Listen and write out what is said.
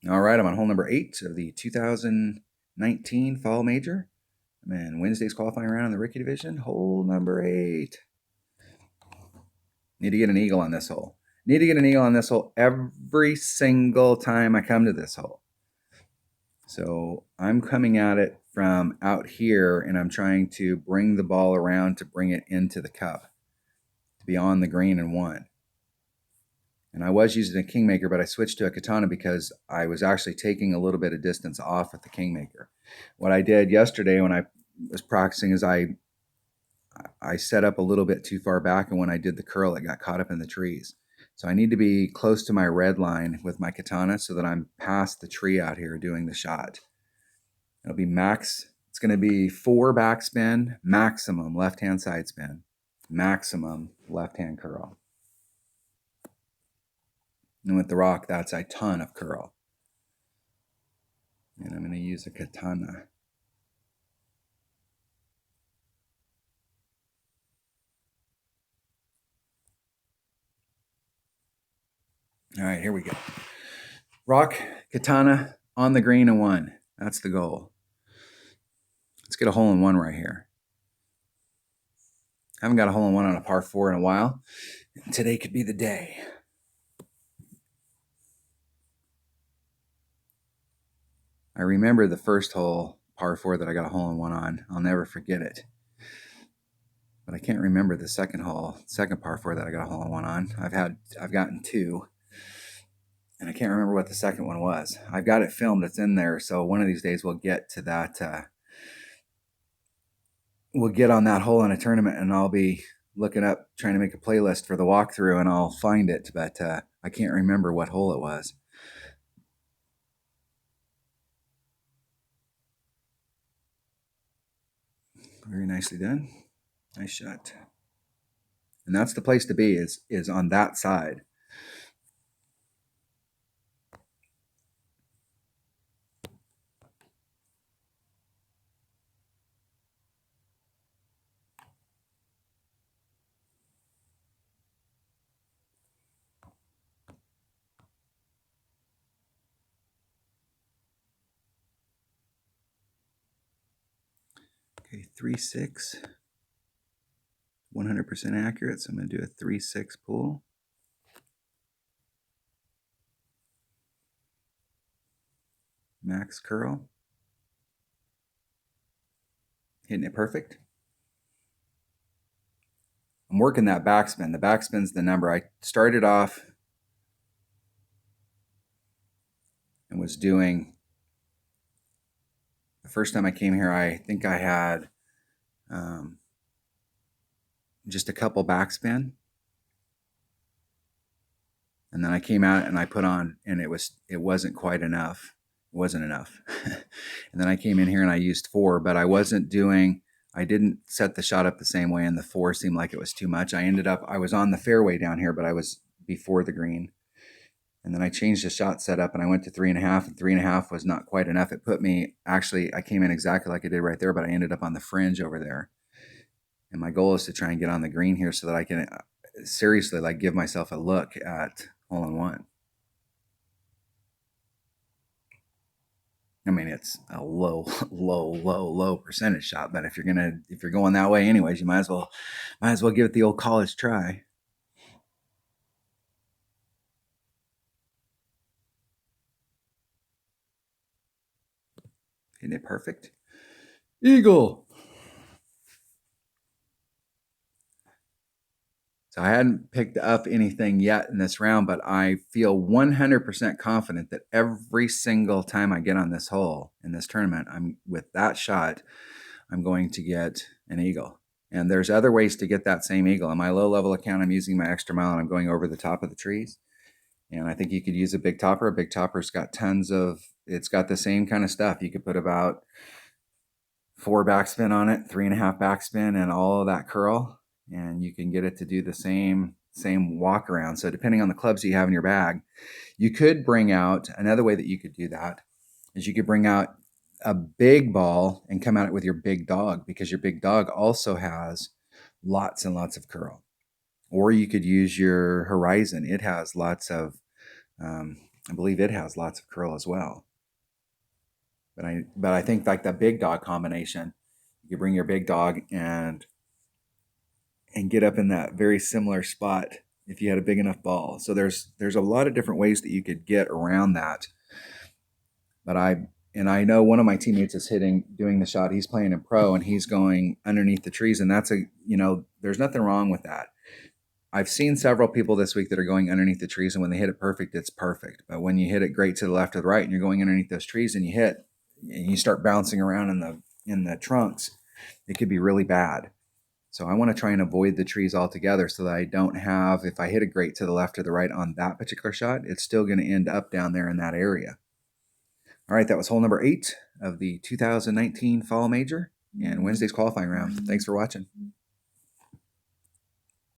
All right, I'm on hole number 8 of the 2019 Fall Major. I'm in Wednesday's qualifying round in the rookie division. Hole number 8. Need to get an eagle on this hole. Need to get an eagle on this hole every single time I come to this hole. So I'm coming at it from out here, and I'm trying to bring the ball around to bring it into the cup, to be on the green and one. And I was using a Kingmaker, but I switched to a Katana because I was actually taking a little bit of distance off with the Kingmaker. What I did yesterday when I was practicing is I set up a little bit too far back, and when I did the curl, it got caught up in the trees. So I need to be close to my red line with my Katana so that I'm past the tree out here doing the shot. It'll be max. It's going to be 4 backspin, maximum left-hand side spin, maximum left-hand curl. And with the rock, that's a ton of curl. And I'm going to use a Katana. All right, here we go. Rock, Katana, on the green and one. That's the goal. Let's get a hole in one right here. I haven't got a hole in one on a par 4 in a while. Today could be the day. I remember the first hole, par 4, that I got a hole in one on. I'll never forget it. But I can't remember the second hole, second par 4 that I got a hole in one on. I've gotten 2. And I can't remember what the second one was. I've got it filmed. It's in there. So one of these days we'll get to that. We'll get on that hole in a tournament, and I'll be looking up, trying to make a playlist for the walkthrough, and I'll find it. But I can't remember what hole it was. Very nicely done. Nice shot. And that's the place to be, is on that side. Okay, 3-6. 100% accurate, so I'm going to do a 3-6 pull. Max curl. Hitting it perfect. I'm working that backspin. The backspin's the number. I started off and was doing, the first time I came here, I think I had just a couple backspin. And then I came out and I put on, and it wasn't quite enough. It wasn't enough. And then I came in here and I used 4, but I didn't set the shot up the same way, and the 4 seemed like it was too much. I was on the fairway down here, but I was before the green. And then I changed the shot setup and I went to 3.5, and 3.5 was not quite enough. It put me, actually, I came in exactly like I did right there, but I ended up on the fringe over there. And my goal is to try and get on the green here so that I can seriously give myself a look at hole in one. I mean, it's a low percentage shot, but if you're going that way anyways, you might as well give it the old college try. Isn't it perfect? Eagle. So I hadn't picked up anything yet in this round, but I feel 100% confident that every single time I get on this hole in this tournament, with that shot, I'm going to get an eagle. And there's other ways to get that same eagle. On my low level account, I'm using my extra mile and I'm going over the top of the trees. And I think you could use a big topper. A big topper's got it's got the same kind of stuff. You could put about 4 backspin on it, 3.5 backspin, and all of that curl. And you can get it to do the same walk around. So depending on the clubs you have in your bag, you could bring out, another way that you could do that is you could bring out a big ball and come at it with your big dog, because your big dog also has lots and lots of curl. Or you could use your Horizon. It has lots of I believe it has lots of curl as well. But I think like the big dog combination, you bring your big dog and get up in that very similar spot if you had a big enough ball. So there's a lot of different ways that you could get around that. But I know one of my teammates is doing the shot. He's playing in pro and he's going underneath the trees, and that's there's nothing wrong with that. I've seen several people this week that are going underneath the trees, and when they hit it perfect, it's perfect. But when you hit it great to the left or the right, and you're going underneath those trees, and you start bouncing around in the trunks, it could be really bad. So I want to try and avoid the trees altogether, so that I don't have, if I hit a great to the left or the right on that particular shot, it's still going to end up down there in that area. All right, that was hole number 8 of the 2019 Fall Major and Wednesday's qualifying round. Thanks for watching.